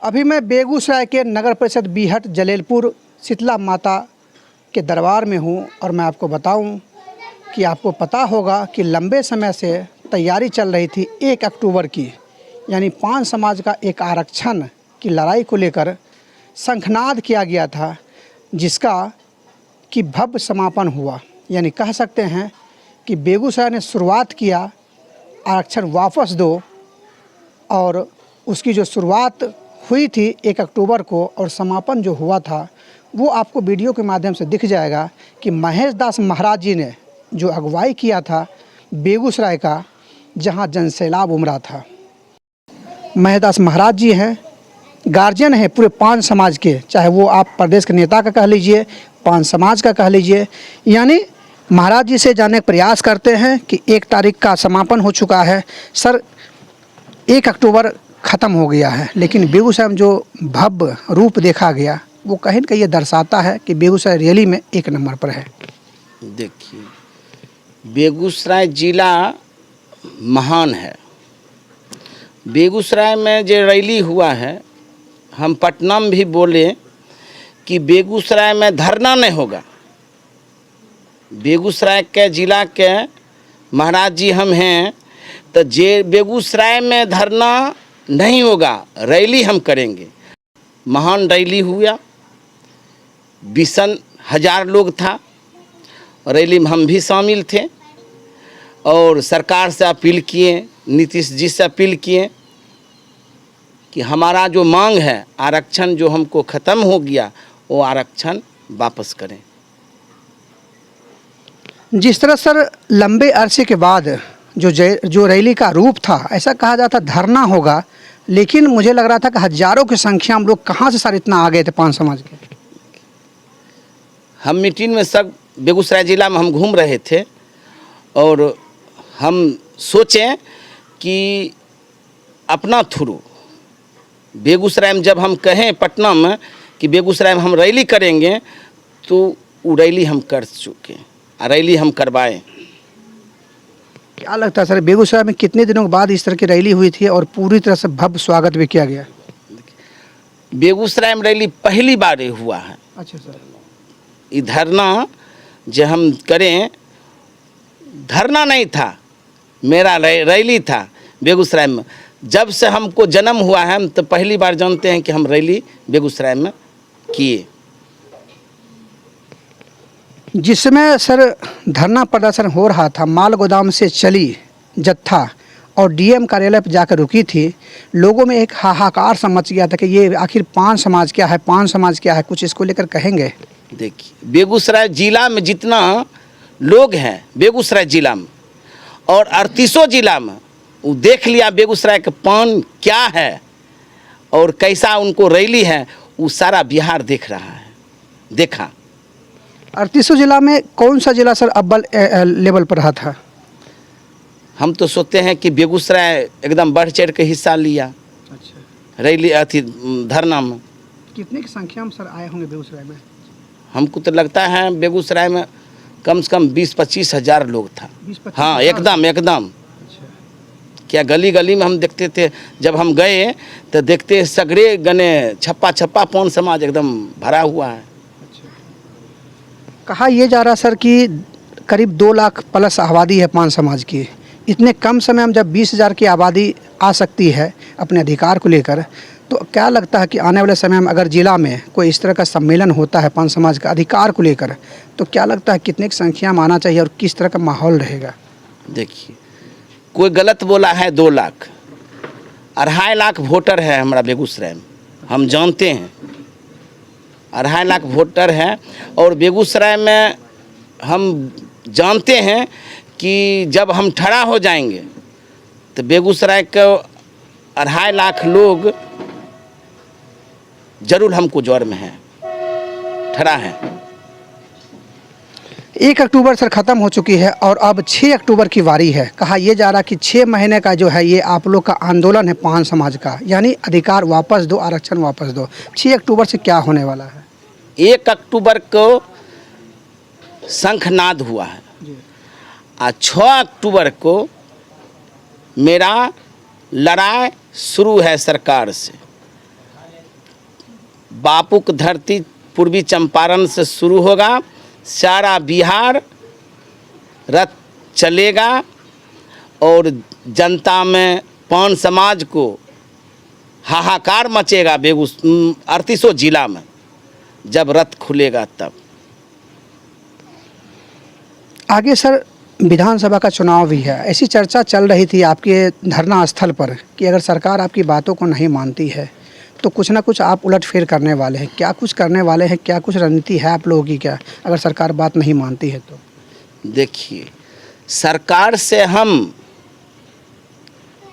अभी मैं बेगूसराय के नगर परिषद बीहट जलेलपुर शीतला माता के दरबार में हूँ और मैं आपको बताऊं कि आपको पता होगा कि लंबे समय से तैयारी चल रही थी 1 अक्टूबर की, यानी पान समाज का एक आरक्षण की लड़ाई को लेकर शंखनाद किया गया था, जिसका कि भव्य समापन हुआ। यानी कह सकते हैं कि बेगूसराय ने शुरुआत किया आरक्षण वापस दो, और उसकी जो शुरुआत हुई थी 1 अक्टूबर को और समापन जो हुआ था वो आपको वीडियो के माध्यम से दिख जाएगा कि महेश दास महाराज जी ने जो अगुवाई किया था बेगूसराय का, जहां जनसैलाब उमड़ा था। महेश दास महाराज जी हैं, गार्जियन हैं पूरे पान समाज के, चाहे वो आप प्रदेश के नेता का कह लीजिए, पान समाज का कह लीजिए। यानी महाराज जी से जानने का प्रयास करते हैं कि 1 तारीख का समापन हो चुका है सर, 1 अक्टूबर ख़त्म हो गया है, लेकिन बेगूसराय में जो भव्य रूप देखा गया वो कहीं न कहीं ये दर्शाता है कि बेगूसराय रैली में 1 नंबर पर है। देखिए, बेगूसराय जिला महान है। बेगूसराय में जो रैली हुआ है, हम पटना में भी बोले कि बेगूसराय में धरना नहीं होगा। बेगूसराय के जिला के महाराज जी हम हैं, तो जे बेगूसराय में धरना नहीं होगा, रैली हम करेंगे। महान रैली हुआ, 20,000 लोग था। रैली में हम भी शामिल थे और सरकार से अपील किए, नीतीश जी से अपील किए कि हमारा जो मांग है आरक्षण जो हमको ख़त्म हो गया वो आरक्षण वापस करें। जिस तरह सर लंबे अरसे के बाद जो रैली का रूप था, ऐसा कहा जाता धरना होगा, लेकिन मुझे लग रहा था कि हज़ारों की संख्या में लोग कहाँ से सर इतना आ गए थे पान समाज के। हम मीटिंग में सब बेगूसराय ज़िला में हम घूम रहे थे और हम सोचें कि अपना थ्रू बेगूसराय में जब हम कहें पटना में कि बेगूसराय में हम रैली करेंगे, तो वो रैली हम कर चुके, रैली हम करवाएं। क्या लगता है सर बेगूसराय में कितने दिनों के बाद इस तरह की रैली हुई थी और पूरी तरह से भव्य स्वागत भी किया गया? बेगूसराय में रैली पहली बार हुआ है। अच्छा सर। ये धरना जो हम करें, धरना नहीं था, मेरा रैली था बेगूसराय में। जब से हमको जन्म हुआ है, हम तो पहली बार जानते हैं कि हम रैली बेगूसराय में किए। जिसमें सर धरना प्रदर्शन हो रहा था, माल गोदाम से चली जत्था और डीएम कार्यालय पर जाकर रुकी थी, लोगों में एक हाहाकार सा मच गया था कि ये आखिर पान समाज क्या है, पान समाज क्या है, कुछ इसको लेकर कहेंगे? देखिए, बेगूसराय जिला में जितना लोग हैं बेगूसराय जिला में और 38 जिला में, वो देख लिया बेगूसराय का पान क्या है और कैसा उनको रैली है, वो सारा बिहार देख रहा है, देखा। 38 जिला में कौन सा जिला सर अव्वल लेवल पर रहा था? हम तो सोचते हैं कि बेगूसराय एकदम बढ़ चढ़ के हिस्सा लिया। अच्छा। रैली अथी धरना में कितने की संख्या में सर आए होंगे बेगूसराय में? हमको तो लगता है बेगूसराय में कम से कम 20-25 हज़ार लोग था। 20-25 हाँ, एकदम। अच्छा। क्या गली गली में हम देखते थे, जब हम गए तो देखते सगरे गने छप्पा पान समाज एकदम भरा हुआ है। कहा यह जा रहा सर कि करीब 2 लाख प्लस आबादी है पान समाज की। इतने कम समय में जब 20,000 की आबादी आ सकती है अपने अधिकार को लेकर, तो क्या लगता है कि आने वाले समय में अगर ज़िला में कोई इस तरह का सम्मेलन होता है पान समाज का अधिकार को लेकर, तो क्या लगता है कितने की संख्या में आना चाहिए और किस तरह का माहौल रहेगा? देखिए, कोई गलत बोला है 2 लाख, 2.5 लाख वोटर है हमारा बेगूसराय में, हम जानते हैं 2.5 लाख वोटर है। और बेगूसराय में हम जानते हैं कि जब हम ठड़ा हो जाएंगे तो बेगूसराय के 2.5 लाख लोग जरूर हमको जोर में है, ठड़ा है। 1 अक्टूबर सर ख़त्म हो चुकी है और अब 6 अक्टूबर की बारी है। कहा यह जा रहा कि 6 महीने का जो है ये आप लोग का आंदोलन है पान समाज का, यानी अधिकार वापस दो, आरक्षण वापस दो। 6 अक्टूबर से क्या होने वाला है? 1 अक्टूबर को शंखनाद हुआ है और 6 अक्टूबर को मेरा लड़ाई शुरू है सरकार से। बापू की धरती पूर्वी चंपारण से शुरू होगा, सारा बिहार रथ चलेगा और जनता में पान समाज को हाहाकार मचेगा। 38 जिला में जब रथ खुलेगा तब। आगे सर विधानसभा का चुनाव भी है, ऐसी चर्चा चल रही थी आपके धरना स्थल पर कि अगर सरकार आपकी बातों को नहीं मानती है तो कुछ ना कुछ आप उलटफेर करने वाले हैं। क्या कुछ करने वाले हैं, क्या कुछ रणनीति है आप लोगों की क्या, अगर सरकार बात नहीं मानती है तो? देखिए, सरकार से हम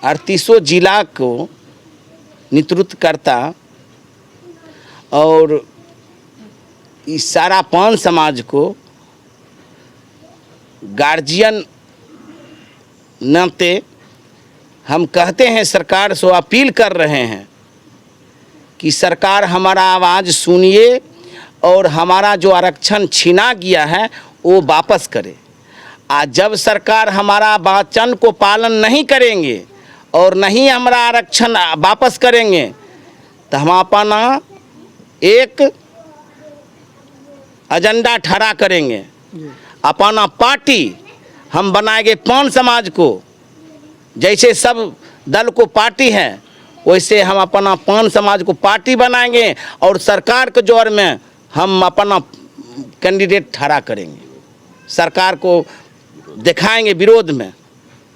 38 जिला को नेतृत्व करता और इस सारा पान समाज को गार्जियन नाते हम कहते हैं, सरकार से अपील कर रहे हैं कि सरकार हमारा आवाज़ सुनिए और हमारा जो आरक्षण छीना गया है वो वापस करे। आज जब सरकार हमारा वचन को पालन नहीं करेंगे और नहीं हमारा आरक्षण वापस करेंगे तो हम अपना एक एजेंडा ठहरा करेंगे, अपना पार्टी हम बनाएंगे पान समाज को। जैसे सब दल को पार्टी है वैसे हम अपना पान समाज को पार्टी बनाएंगे और सरकार के जोर में हम अपना कैंडिडेट ठहरा करेंगे। सरकार को दिखाएंगे विरोध में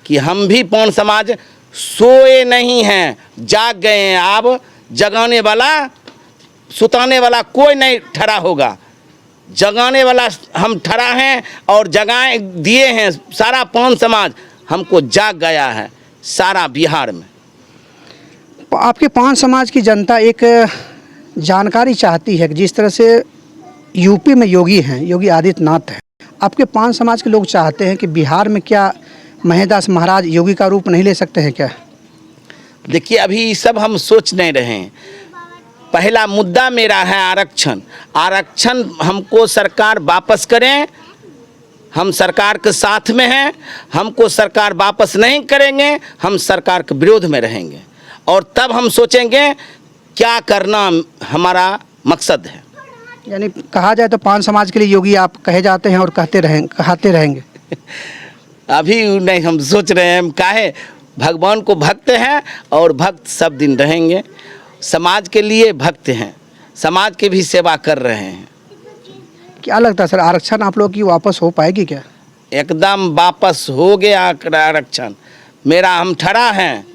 कि हम भी पान समाज सोए नहीं हैं, जाग गए हैं। अब जगाने वाला सुताने वाला कोई नहीं ठहरा होगा, जगाने वाला हम ठहरा हैं और जगाए दिए हैं। सारा पान समाज हमको जाग गया है सारा बिहार में। आपके पान समाज की जनता एक जानकारी चाहती है कि जिस तरह से यूपी में योगी हैं, योगी आदित्यनाथ हैं, आपके पान समाज के लोग चाहते हैं कि बिहार में क्या महेदास महाराज योगी का रूप नहीं ले सकते हैं क्या? देखिए, अभी ये सब हम सोच नहीं रहे हैं। पहला मुद्दा मेरा है आरक्षण। आरक्षण हमको सरकार वापस करें, हम सरकार के साथ में हैं। हमको सरकार वापस नहीं करेंगे, हम सरकार के विरोध में रहेंगे और तब हम सोचेंगे क्या करना हमारा मकसद है। यानी कहा जाए तो पान समाज के लिए योगी आप कहे जाते हैं और कहते रहेंगे। अभी नहीं, हम सोच रहे हैं हम काहे भगवान को भक्त हैं और भक्त सब दिन रहेंगे। समाज के लिए भक्त हैं, समाज की भी सेवा कर रहे हैं। क्या लगता है सर, आरक्षण आप लोग की वापस हो पाएगी क्या? एकदम वापस हो गया आरक्षण मेरा। हम ठहरा हैं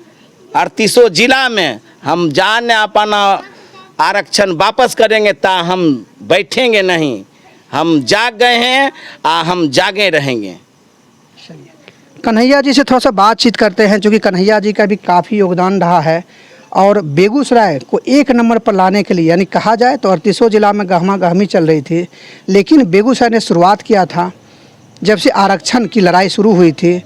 38 जिला में, हम जान अपना आरक्षण वापस करेंगे ता हम बैठेंगे नहीं। हम जाग गए हैं, हम जागे रहेंगे। कन्हैया जी से थोड़ा सा बातचीत करते हैं, क्योंकि कन्हैया जी का भी काफ़ी योगदान रहा है और बेगूसराय को एक नंबर पर लाने के लिए, यानी कहा जाए तो 38 जिला में गहमा गहमी चल रही थी, लेकिन बेगूसराय ने शुरुआत किया था जब से आरक्षण की लड़ाई शुरू हुई थी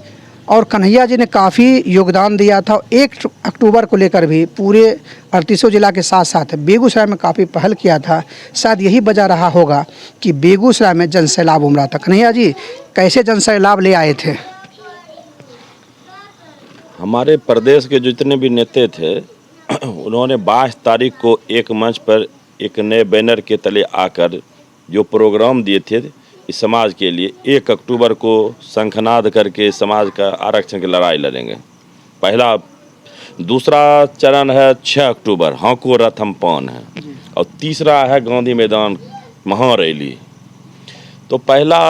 और कन्हैया जी ने काफ़ी योगदान दिया था। 1 अक्टूबर को लेकर भी पूरे 38 जिला के साथ साथ बेगूसराय में काफ़ी पहल किया था। शायद यही वजह रहा होगा कि बेगूसराय में जनसैलाब उमड़ा था। कन्हैया जी कैसे जनसैलाब ले आए थे? हमारे प्रदेश के जितने भी नेता थे उन्होंने 22 तारीख को एक मंच पर एक नए बैनर के तले आकर जो प्रोग्राम दिए थे इस समाज के लिए, 1 अक्टूबर को शंखनाद करके समाज का आरक्षण की लड़ाई लड़ेंगे। पहला। दूसरा चरण है 6 अक्टूबर, हाँको रथ हम पान है, और तीसरा है गांधी मैदान महारैली। तो पहला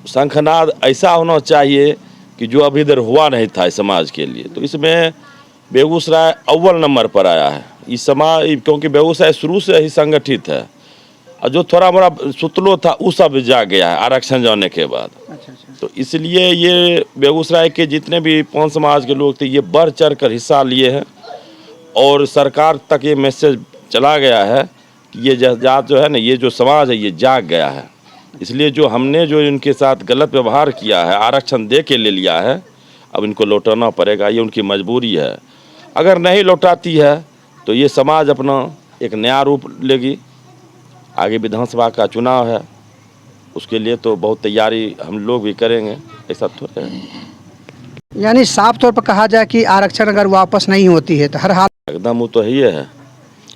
शंखनाद ऐसा होना चाहिए कि जो अभी इधर हुआ नहीं था इस समाज के लिए, तो इसमें बेगूसराय अव्वल नंबर पर आया है। इस समाज, क्योंकि बेगूसराय शुरू से ही संगठित है और जो थोड़ा मोड़ा सुतलो था वो सब जाग गया है आरक्षण जाने के बाद। तो इसलिए ये बेगूसराय के जितने भी पान समाज के लोग थे ये बढ़ चढ़ कर हिस्सा लिए हैं और सरकार तक ये मैसेज चला गया है कि ये जात जो है ना, ये जो समाज है ये जाग गया है। इसलिए जो हमने जो इनके साथ गलत व्यवहार किया है, आरक्षण दे के ले लिया है, अब इनको लौटाना पड़ेगा, ये उनकी मजबूरी है। अगर नहीं लौटाती है तो ये समाज अपना एक नया रूप लेगी। आगे विधानसभा का चुनाव है, उसके लिए तो बहुत तैयारी हम लोग भी करेंगे, ऐसा थोड़ा है। यानी साफ तौर पर कहा जाए कि आरक्षण अगर वापस नहीं होती है तो हर हाल एकदम वो तो ही है।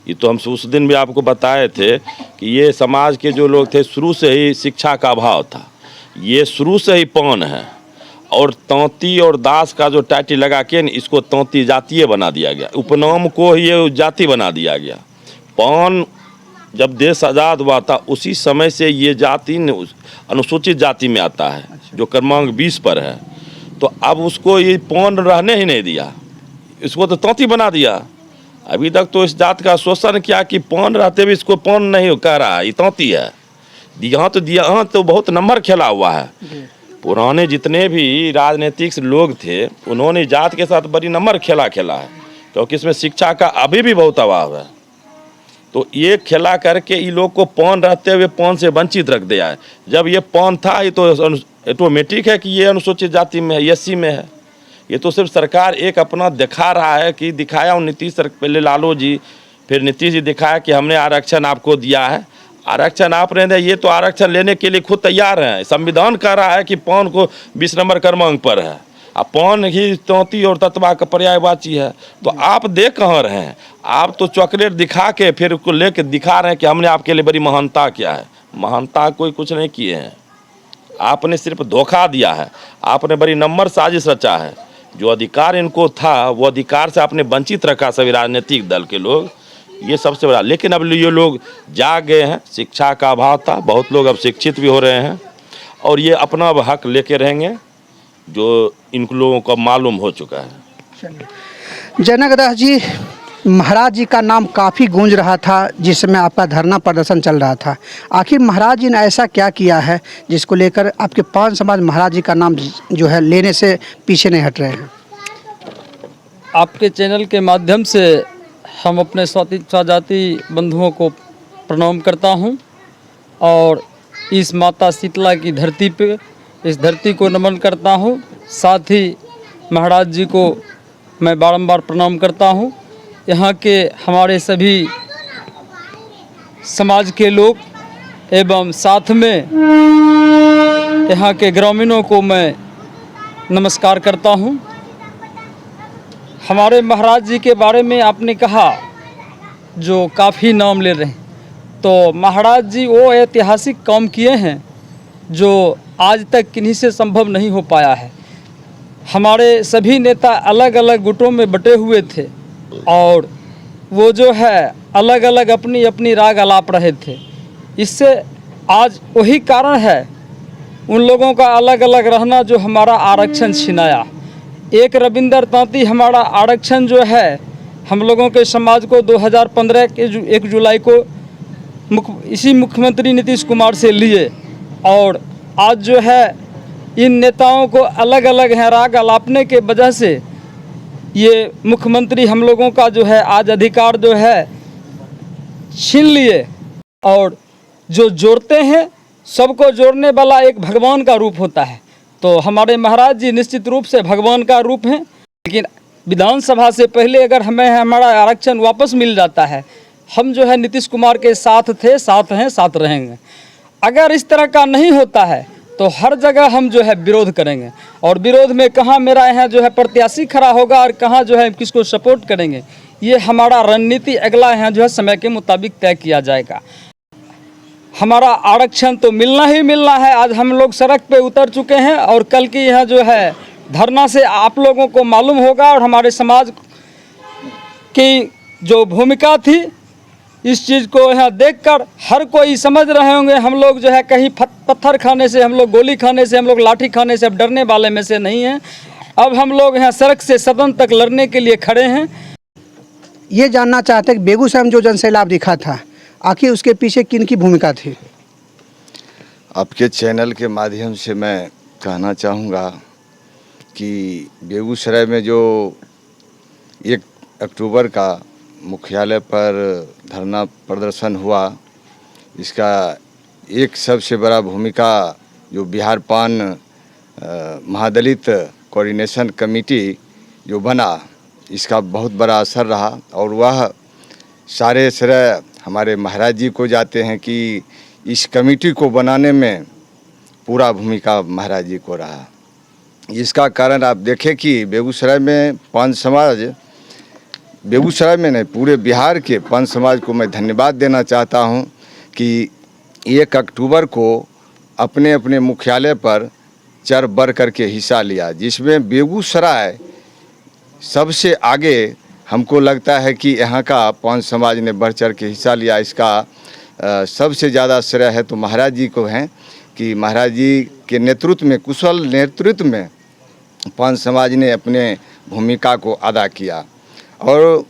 ये तो हम उस दिन भी आपको बताए थे कि ये समाज के जो लोग थे शुरू से ही शिक्षा का अभाव था, ये शुरू से ही पौन है। और तौती और दास का जो टाइटल लगा के न इसको तौती जातीय बना दिया गया, उपनाम को ये जाति बना दिया गया। पौन जब देश आज़ाद हुआ था उसी समय से ये जाति अनुसूचित जाति में आता है, जो क्रमांक 20 पर है। तो अब उसको ये पौन रहने ही नहीं दिया, इसको तो तौती बना दिया। अभी तक तो इस जात का शोषण किया कि पौन रहते भी इसको पौन नहीं कह रहा है, ये तौती है। यहाँ तो बहुत नंबर खेला हुआ है। पुराने जितने भी राजनीतिक लोग थे उन्होंने जात के साथ बड़ी नंबर खेला है, क्योंकि इसमें शिक्षा का अभी भी बहुत अभाव है। तो ये खेला करके ये लोग को पौन रहते हुए पौन से वंचित रख दिया है। जब ये पौन था ये तो ऑटोमेटिक है कि ये अनुसूचित जाति में है, एससी में है। ये तो सिर्फ सरकार एक अपना दिखा रहा है कि दिखाया नीतीश पहले लालू जी, फिर नीतीश जी दिखाया कि हमने आरक्षण आपको दिया है। आरक्षण आपने दिया, ये तो आरक्षण लेने के लिए खुद तैयार हैं। संविधान कह रहा है कि पौन को 20 नंबर क्रमांक पर है। अब पौन ही तौती और तत्वा का पर्यायवाची है। तो आप देख कहाँ रहे हैं? आप तो चॉकलेट दिखा के फिर उसको लेके दिखा रहे हैं कि हमने आपके लिए बड़ी महानता किया है। महानता कोई कुछ नहीं किए हैं, आपने सिर्फ धोखा दिया है। आपने बड़ी नंबर साजिश रचा है। जो अधिकार इनको था वो अधिकार से आपने वंचित रखा सभी राजनीतिक दल के लोग, ये सबसे बड़ा। लेकिन अब ये लोग जाग गए हैं, शिक्षा का अभाव था, बहुत लोग अब शिक्षित भी हो रहे हैं और ये अपना हक लेके रहेंगे जो इन लोगों को मालूम हो चुका है। जनक दास जी, महाराज जी का नाम काफ़ी गूंज रहा था जिस समय आपका धरना प्रदर्शन चल रहा था। आखिर महाराज जी ने ऐसा क्या किया है जिसको लेकर आपके पौन समाज महाराज जी का नाम जो है लेने से पीछे नहीं हट रहे हैं? आपके चैनल के माध्यम से हम अपने स्वजाति बंधुओं को प्रणाम करता हूं और इस माता शीतला की धरती पे इस धरती को नमन करता हूं। साथ ही महाराज जी को मैं बारंबार प्रणाम करता हूं। यहाँ के हमारे सभी समाज के लोग एवं साथ में यहाँ के ग्रामीणों को मैं नमस्कार करता हूँ। हमारे महाराज जी के बारे में आपने कहा जो काफ़ी नाम ले रहे हैं, तो महाराज जी वो ऐतिहासिक काम किए हैं जो आज तक किन्हीं से संभव नहीं हो पाया है। हमारे सभी नेता अलग अलग गुटों में बटे हुए थे और वो जो है अलग अलग अपनी अपनी राग अलाप रहे थे। इससे आज वही कारण है उन लोगों का अलग अलग रहना जो हमारा आरक्षण छिनाया। एक रविंदर तांती हमारा आरक्षण जो है हम लोगों के समाज को 2015 के 1 जुलाई को इसी मुख्यमंत्री नीतीश कुमार से लिए और आज जो है इन नेताओं को अलग अलग हैं राग अलापने के वजह से ये मुख्यमंत्री हम लोगों का जो है आज अधिकार जो है छीन लिए। और जो जोड़ते हैं सबको जोड़ने वाला एक भगवान का रूप होता है, तो हमारे महाराज जी निश्चित रूप से भगवान का रूप हैं। लेकिन विधानसभा से पहले अगर हमें हमारा आरक्षण वापस मिल जाता है, हम जो है नीतीश कुमार के साथ थे, साथ हैं, साथ रहेंगे। अगर इस तरह का नहीं होता है तो हर जगह हम जो है विरोध करेंगे और विरोध में कहाँ मेरा यहाँ जो है प्रत्याशी खड़ा होगा और कहाँ जो है किसको सपोर्ट करेंगे, ये हमारा रणनीति अगला यहाँ जो है समय के मुताबिक तय किया जाएगा। हमारा आरक्षण तो मिलना ही मिलना है। आज हम लोग सड़क पे उतर चुके हैं और कल की यहाँ जो है धरना से आप लोगों को मालूम होगा और हमारे समाज की जो भूमिका थी इस चीज़ को यहाँ देखकर हर कोई समझ रहे होंगे। हम लोग जो है कहीं पत्थर खाने से, हम लोग गोली खाने से, हम लोग लाठी खाने से अब डरने वाले में से नहीं हैं। अब हम लोग यहाँ सड़क से सदन तक लड़ने के लिए खड़े हैं। ये जानना चाहते हैं कि बेगूसराय में जो जनसैलाब दिखा था आखिर उसके पीछे किन की भूमिका थी? आपके चैनल के माध्यम से मैं कहना चाहूँगा कि बेगूसराय में जो 1 अक्टूबर का मुख्यालय पर धरना प्रदर्शन हुआ, इसका एक सबसे बड़ा भूमिका जो बिहार पान महादलित कोऑर्डिनेशन कमेटी जो बना, इसका बहुत बड़ा असर रहा और वह सारे श्रेय हमारे महाराज जी को जाते हैं कि इस कमेटी को बनाने में पूरा भूमिका महाराज जी को रहा। इसका कारण आप देखें कि बेगूसराय में पान समाज बेगूसराय में नहीं पूरे बिहार के पंच समाज को मैं धन्यवाद देना चाहता हूं कि 1 अक्टूबर को अपने अपने मुख्यालय पर चढ़ बढ़ करके हिस्सा लिया, जिसमें बेगूसराय सबसे आगे हमको लगता है कि यहाँ का पंच समाज ने बढ़ चढ़ के हिस्सा लिया। इसका सबसे ज़्यादा श्रेय है तो महाराज जी को है कि महाराज जी के नेतृत्व में, कुशल नेतृत्व में पंच समाज ने अपने भूमिका को अदा किया। और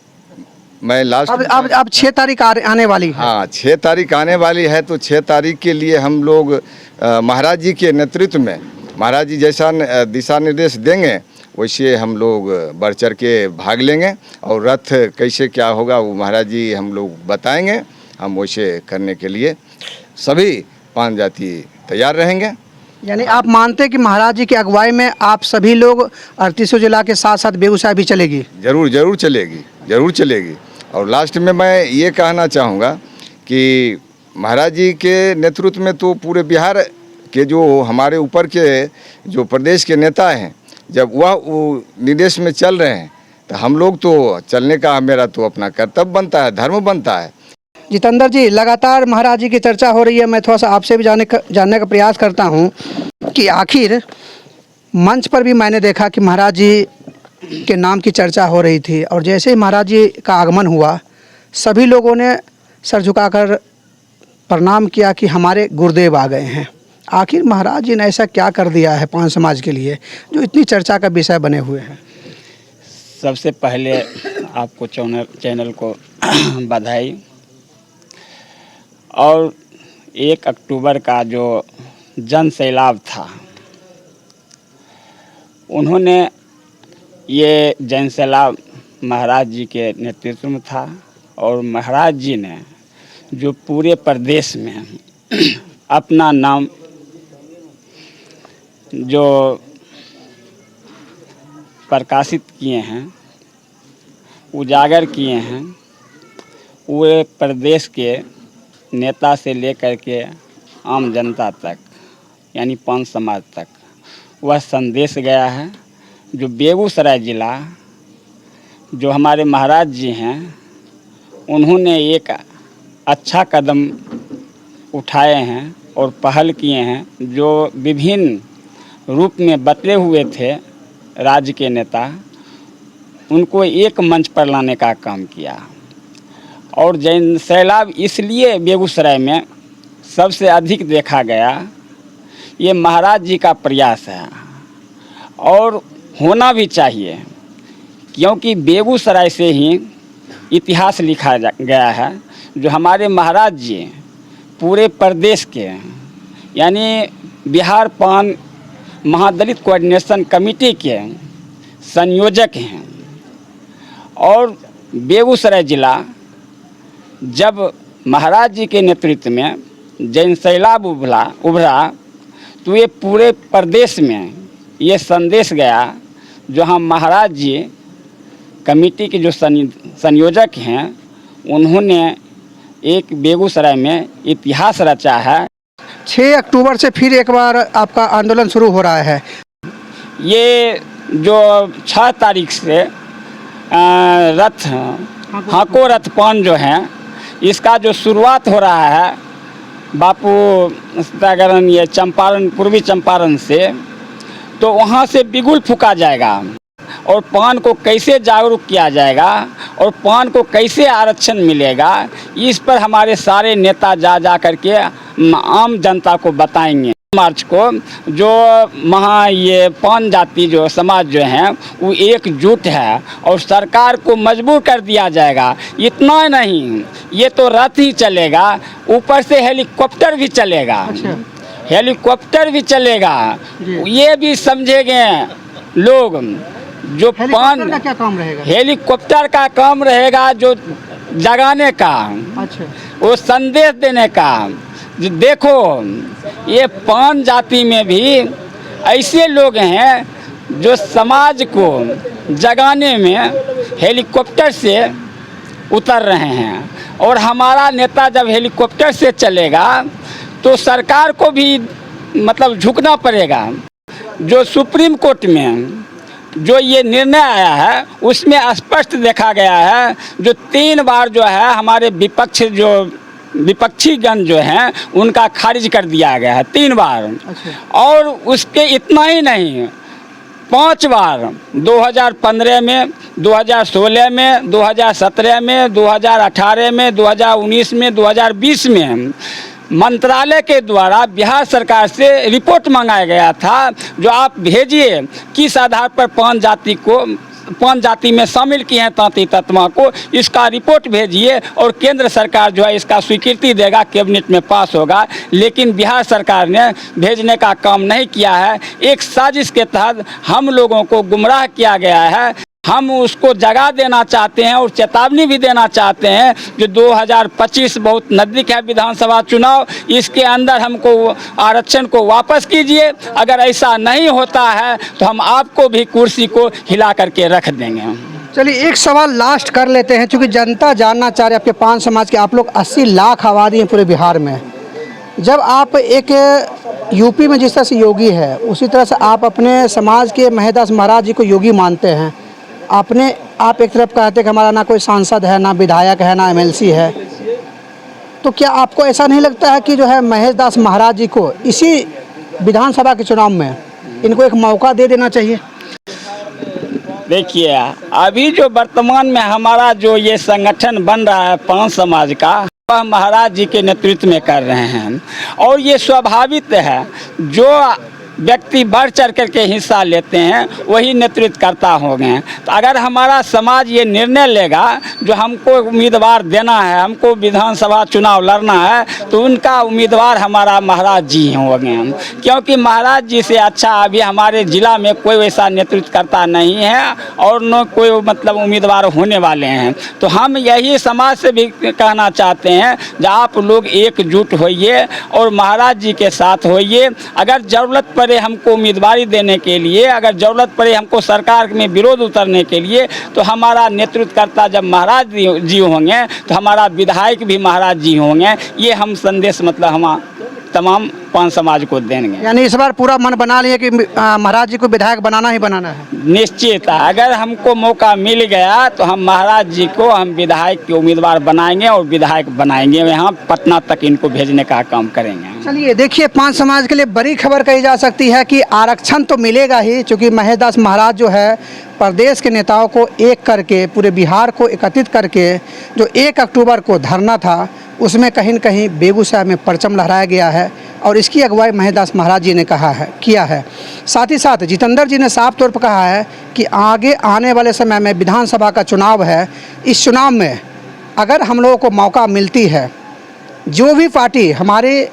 मैं लास्ट अब 6 तारीख आने वाली है। हाँ, 6 तारीख आने वाली है तो 6 तारीख के लिए हम लोग महाराज जी के नेतृत्व में, महाराज जी जैसा दिशा निर्देश देंगे वैसे हम लोग बढ़ चढ़ के भाग लेंगे और रथ कैसे क्या होगा वो महाराज जी हम लोग बताएंगे। हम वैसे करने के लिए सभी 5 जाति तैयार रहेंगे। यानी आप मानते हैं कि महाराज जी की अगुवाई में आप सभी लोग 38 जिला के साथ साथ बेगूसराय भी चलेगी? जरूर चलेगी, जरूर चलेगी। और लास्ट में मैं ये कहना चाहूँगा कि महाराज जी के नेतृत्व में तो पूरे बिहार के जो हमारे ऊपर के जो प्रदेश के नेता हैं, जब वह निर्देश में चल रहे हैं तो हम लोग तो चलने का मेरा तो अपना कर्तव्य बनता है, धर्म बनता है। जितेंद्र जी, लगातार महाराज जी की चर्चा हो रही है। मैं थोड़ा सा आपसे भी जानने का प्रयास करता हूं कि आखिर मंच पर भी मैंने देखा कि महाराज जी के नाम की चर्चा हो रही थी और जैसे ही महाराज जी का आगमन हुआ सभी लोगों ने सर झुकाकर प्रणाम किया कि हमारे गुरुदेव आ गए हैं। आखिर महाराज जी ने ऐसा क्या कर दिया है पांच समाज के लिए जो इतनी चर्चा का विषय बने हुए हैं? सबसे पहले आपको चैनल को बधाई। और 1 अक्टूबर का जो जन सैलाब था, उन्होंने ये जन सैलाब महाराज जी के नेतृत्व में था और महाराज जी ने जो पूरे प्रदेश में अपना नाम जो प्रकाशित किए हैं, उजागर किए हैं, पूरे प्रदेश के नेता से लेकर के आम जनता तक यानी पंच समाज तक वह संदेश गया है। जो बेगूसराय ज़िला जो हमारे महाराज जी हैं, उन्होंने एक अच्छा कदम उठाए हैं और पहल किए हैं। जो विभिन्न रूप में बटले हुए थे राज्य के नेता, उनको एक मंच पर लाने का काम किया। और जन सैलाब इसलिए बेगूसराय में सबसे अधिक देखा गया, ये महाराज जी का प्रयास है और होना भी चाहिए, क्योंकि बेगूसराय से ही इतिहास लिखा गया है। जो हमारे महाराज जी पूरे प्रदेश के यानी बिहार पान महादलित कोऑर्डिनेशन कमेटी के संयोजक हैं। और बेगूसराय ज़िला जब महाराज जी के नेतृत्व में जन सैलाब उभरा तो ये पूरे प्रदेश में ये संदेश गया। जो हम महाराज जी कमेटी के जो संयोजक हैं, उन्होंने एक बेगूसराय में इतिहास रचा है। 6 अक्टूबर से फिर एक बार आपका आंदोलन शुरू हो रहा है। ये जो 6 तारीख से रथ हाको रथ पान जो है, इसका जो शुरुआत हो रहा है बापू सत्याग्रह ये चंपारण, पूर्वी चंपारण से, तो वहाँ से बिगुल फूका जाएगा और पान को कैसे जागरूक किया जाएगा और पान को कैसे आरक्षण मिलेगा, इस पर हमारे सारे नेता जा करके आम जनता को बताएंगे। मार्च को जो ये पान जाति जो समाज जो है वो एकजुट है और सरकार को मजबूर कर दिया जाएगा। इतना नहीं, ये तो रथ ही चलेगा, ऊपर से हेलीकॉप्टर भी चलेगा। अच्छा। हेलीकॉप्टर भी चलेगा, ये भी समझेंगे लोग। जो पान का क्या काम रहेगा? हेलीकॉप्टर का काम रहेगा जो जगाने का, अच्छा, वो संदेश देने का। देखो ये पान जाति में भी ऐसे लोग हैं जो समाज को जगाने में हेलीकॉप्टर से उतर रहे हैं। और हमारा नेता जब हेलीकॉप्टर से चलेगा तो सरकार को भी मतलब झुकना पड़ेगा। जो सुप्रीम कोर्ट में जो ये निर्णय आया है उसमें स्पष्ट देखा गया है, जो 3 बार जो है हमारे विपक्षीगण जो हैं उनका खारिज कर दिया गया है 3 बार। और उसके इतना ही नहीं, 5 बार 2015 में, 2016 में, 2017 में, 2018 में, 2019 में, 2020 में मंत्रालय के द्वारा बिहार सरकार से रिपोर्ट मंगाया गया था, जो आप भेजिए किस आधार पर 5 जाति में शामिल किए हैं तांती तत्मा को, इसका रिपोर्ट भेजिए और केंद्र सरकार जो है इसका स्वीकृति देगा, कैबिनेट में पास होगा। लेकिन बिहार सरकार ने भेजने का काम नहीं किया है। एक साजिश के तहत हम लोगों को गुमराह किया गया है। हम उसको जगह देना चाहते हैं और चेतावनी भी देना चाहते हैं, जो 2025 बहुत नज़दीक है विधानसभा चुनाव, इसके अंदर हमको आरक्षण को वापस कीजिए। अगर ऐसा नहीं होता है तो हम आपको भी कुर्सी को हिला करके रख देंगे। चलिए एक सवाल लास्ट कर लेते हैं, क्योंकि जनता जानना चाह रही है आपके 5 समाज के, आप लोग 80 लाख आबादी हैं पूरे बिहार में। जब आप एक यूपी में जिस तरह से योगी है, उसी तरह से आप अपने समाज के महेदास महाराज जी को योगी मानते हैं। आप एक तरफ कहते हैं कि हमारा ना कोई सांसद है, ना विधायक है, ना एमएलसी है, तो क्या आपको ऐसा नहीं लगता है कि जो है महेश दास महाराज जी को इसी विधानसभा के चुनाव में इनको एक मौका दे देना चाहिए? देखिए, अभी जो वर्तमान में हमारा जो ये संगठन बन रहा है 5 समाज का, वह महाराज जी के नेतृत्व में कर रहे हैं। और ये स्वाभाविक है, जो व्यक्ति बढ़ चढ़ करके हिस्सा लेते हैं वही नेतृत्व करता होंगे। तो अगर हमारा समाज ये निर्णय लेगा जो हमको उम्मीदवार देना है, हमको विधानसभा चुनाव लड़ना है, तो उनका उम्मीदवार हमारा महाराज जी होंगे। क्योंकि महाराज जी से अच्छा अभी हमारे ज़िला में कोई वैसा नेतृत्व करता नहीं है और न कोई मतलब उम्मीदवार होने वाले हैं। तो हम यही समाज से भी कहना चाहते हैं, जब आप लोग एकजुट होइए और महाराज जी के साथ होइए। अगर ज़रूरत पड़े हमको उम्मीदवारी देने के लिए, अगर ज़रूरत पड़े हमको सरकार में विरोध उतरने के लिए, तो हमारा नेतृत्व करता जब महाराज जी होंगे तो हमारा विधायक भी महाराज जी होंगे। ये हम संदेश मतलब हम तमाम 5 समाज को देंगे। यानी इस बार पूरा मन बना लिया कि महाराज जी को विधायक बनाना ही बनाना है? निश्चित, अगर हमको मौका मिल गया तो हम महाराज जी को हम विधायक के उम्मीदवार बनाएंगे और विधायक बनाएंगे, यहाँ पटना तक इनको भेजने का काम करेंगे। चलिए देखिए, 5 समाज के लिए बड़ी खबर कही जा सकती है कि आरक्षण तो मिलेगा ही, क्योंकि महेश दास महाराज जो है प्रदेश के नेताओं को एक करके, पूरे बिहार को एकत्रित करके जो 1 अक्टूबर को धरना था, उसमें कहीं न कहीं बेगूसराय में परचम लहराया गया है और इसकी अगुवाई महेश दास महाराज जी ने किया है। साथ ही साथ जितेंद्र जी ने साफ तौर पर कहा है कि आगे आने वाले समय में विधानसभा का चुनाव है, इस चुनाव में अगर हम लोगों को मौका मिलती है, जो भी पार्टी हमारे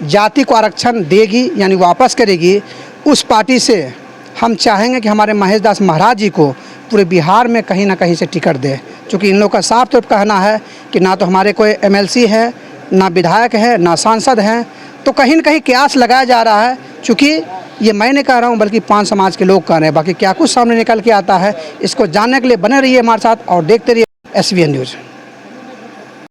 जाति को आरक्षण देगी यानी वापस करेगी, उस पार्टी से हम चाहेंगे कि हमारे महेश दास महाराज जी को पूरे बिहार में कहीं ना कहीं से टिकट दे। क्योंकि इन लोगों का साफ तौर पर कहना है कि ना तो हमारे कोई एमएलसी है, ना विधायक है, ना सांसद हैं, तो कहीं न कहीं कयास लगाया जा रहा है। चूँकि ये मैं नहीं कह रहा हूँ, बल्कि 5 समाज के लोग कह रहे हैं। बाकी क्या कुछ सामने निकल के आता है, इसको जानने के लिए बने रहिए हमारे साथ और देखते रहिए SVN न्यूज़।